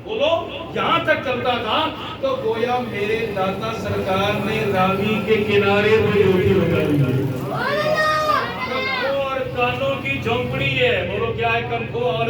بولو یہاں تک چلتا تھا. تو گویا میرے داتا سرکار نے راوی کے کنارے پہ ڈیوٹی لگائی ہے. اور کانوں کی جھونپڑی ہے. بولو کیا ہے, کنکھوں اور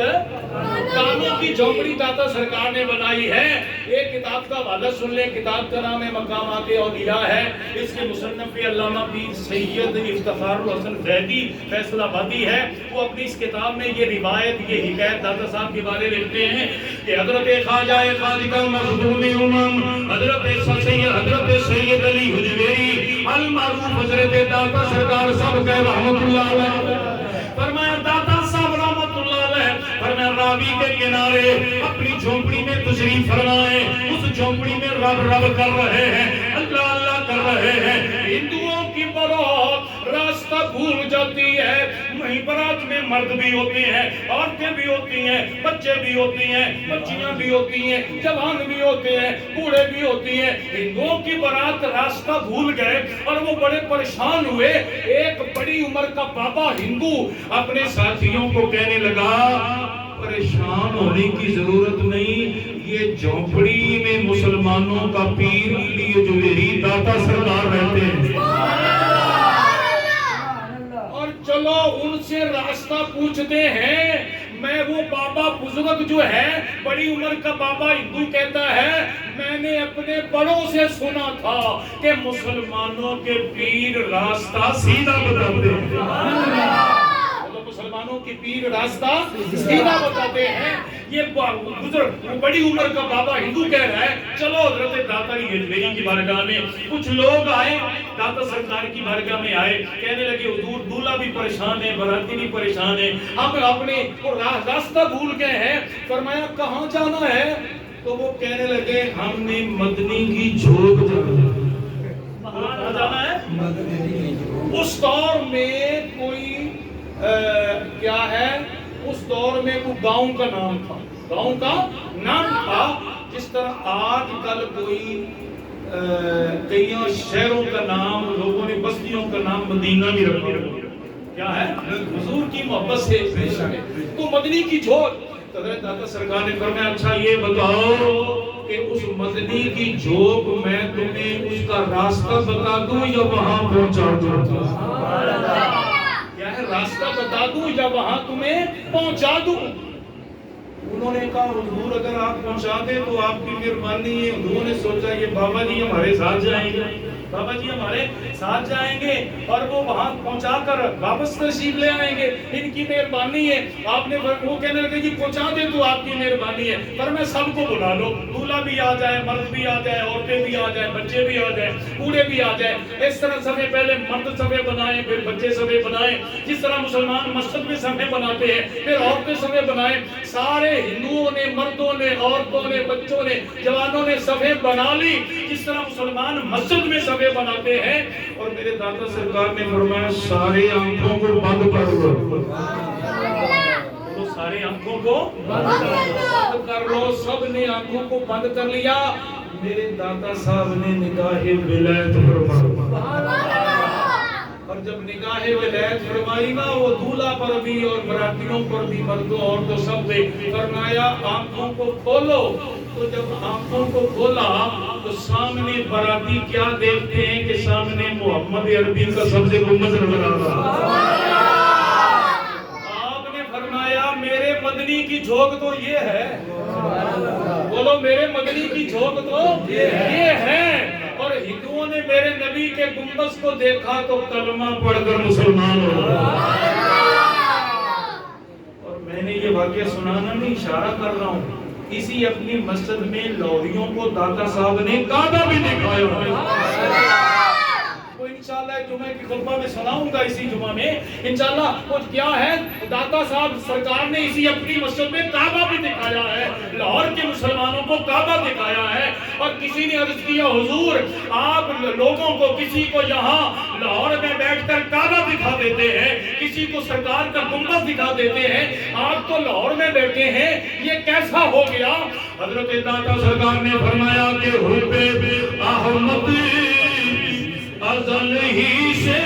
کانوں کی جھونپڑی داتا سرکار نے بنائی ہے. ایک کتاب کا حوالہ سن لیں, کتاب کا نام ہے مقامات اولیاء ہے. اس کے مصنف علامہ پیر سید افتخار الحسن زیدی فیصل آبادی ہے. وہ اپنی اس کتاب میں یہ روایت, یہ حکایت داتا صاحب کے بارے میں لکھتے ہیں کہ حضرت خواجہ خواجہ مخدوم امم حضرت سید علی حجویری المعروف حضرت داتا سرکار سب کے رحمت اللہ علیہ فرمایا, داتا صاحب رحمت اللہ علیہ فرمایا راوی کے کنارے اپنی جھونپڑی میں تشریف فرمائے. اس جھونپڑی میں رب رب کر رہے ہیں, اللہ اللہ کر رہے ہیں. ہندوؤں کی بارات راستہ بھول جاتی ہے. وہیں بارات میں مرد بھی ہوتے ہیں, عورتیں بھی ہوتی ہیں, بچے بھی ہوتے ہیں, بچیاں بھی ہوتی ہیں, جوان بھی ہوتے ہیں, بوڑھے بھی ہوتی ہیں. ہندوؤں کی بارات راستہ بھول گئے اور وہ بڑے پریشان ہوئے. ایک بڑی عمر کا بابا ہندو اپنے ساتھیوں کو کہنے لگا, پریشان ہونے کی ضرورت نہیں, یہ جھونپڑی میں مسلمانوں کا پیر علی اجمیری داتا سرکار رہتے ہیں. اور چلو ان سے راستہ پوچھتے ہیں. میں وہ بابا بزرگ جو ہے, بڑی عمر کا بابا ہندو کہتا ہے, میں نے اپنے بڑوں سے سنا تھا کہ مسلمانوں کے پیر راستہ سیدھا بتاتے ہیں. مسلمانوں کے پیر راستہ سیدھا بتاتے ہیں. یہ بزرگ بڑی عمر کا بابا ہندو کہہ رہا ہے. چلو حضرت داتا علی اجمیری کی بارگاہ میں کچھ لوگ آئے, داتا سرکار کی بارگاہ میں آئے, کہنے لگے حضور دولہا بھی پریشان ہے, باراتی بھی پریشان ہے, ہم اپنے راستہ بھول گئے ہیں. فرمایا کہاں جانا ہے؟ تو وہ کہنے لگے ہم نے مدنی کی جھوک جانا ہے. اس دور میں کوئی کیا ہے, اس دور میں کوئی گاؤں کا نام تھا, گاؤں کا نام تھا. جس طرح آج کل کوئی کئی شہروں کا نام, لوگوں نے بستیوں کا نام مدینہ بھی رکھا. کیا ہے؟ حضور کی محبت سے تو مدنی کی جھوک. تو حضرت داتا سرکار نے فرمایا اچھا یہ بتاؤ کہ اس مدنی کی جھوک میں تمہیں اس کا راستہ بتا دوں یا وہاں پہنچا دوں؟ کیا ہے راستہ بتا دوں یا وہاں تمہیں پہنچا دوں؟ انہوں نے کہا حضور اگر آپ پہنچا دیں تو آپ کی مہربانی ہے. حضور نے سوچا یہ بابا جی ہمارے ساتھ جائیں گے, بابا جی ہمارے ساتھ جائیں گے اور وہ وہاں پہنچا کر واپس تشریف لے آئیں گے, ان کی مہربانی ہے. آپ نے وہ کہنے لگے جی پہنچا دیں تو آپ کی مہربانی ہے, پر میں سب کو بلا لو, دولہا بھی آ جائے, مرد بھی آ جائے, عورتیں بھی آ جائیں, بچے بھی آ جائیں, بوڑھے بھی آ جائیں. اس طرح صفے پہلے مرد صفے بنائیں, پھر بچے صفے بنائیں, جس طرح مسلمان مسجد میں صفے بناتے ہیں, پھر عورتیں صفے بنائیں. سارے ہندوؤں نے, مردوں نے, عورتوں نے, بچوں نے, جوانوں نے صفے بنا لی جس طرح مسلمان مسجد میں صفے بناتے ہیں. اور میرے داتا سرکار نے فرمایا سارے آنکھوں کو بند کر لو, تو سارے آنکھوں کو بند کر لو. سب نے آنکھوں کو بند کر لیا. میرے داتا صاحب نے نگاہ ولایت فرمائی, اور جب نگاہ ولایت فرمائی نا وہ دولہا پر بھی اور براتیوں پر بھی, مردوں عورتوں سب پہ فرمایا آنکھوں کو کھولو. تو جب آنکھوں کو کھولا تو سامنے باراتی کیا دیکھتے ہیں کہ سامنے محمد عربی کا سب سے گنبد نظر آ رہا. آپ نے فرمایا میرے مدنی کی جھوک تو یہ ہے, بولو میرے مدنی کی جھوک تو یہ ہے. اور ہندوؤں نے میرے نبی کے گنبد کو دیکھا تو کلمہ پڑھ کر مسلمان ہو گئے. اور میں نے یہ واقعہ سنانا نہیں, اشارہ کر رہا ہوں. اسی اپنی مسجد میں لوریوں کو داتا صاحب نے کعبہ بھی دکھایا. تو انشاءاللہ جمعہ کی خطبہ میں سناؤں گا اسی جمعہ میں انشاءاللہ. کچھ کیا ہے داتا صاحب سرکار نے اسی اپنی مسجد میں کعبہ بھی دکھایا ہے, لاہور کے مسلمانوں کو کعبہ دکھایا ہے. اور کسی نے عرض کیا حضور آپ لوگوں کو, کسی کو یہاں لاہور میں بیٹھ کر کعبہ دکھا دیتے ہیں, کسی کو سرکار کا گنبد دکھا دیتے ہیں, آپ تو لاہور میں بیٹھے ہیں, یہ کیسا ہو گیا؟ حضرت داتا سرکار نے فرمایا کہ حب احمد ازل ہی سے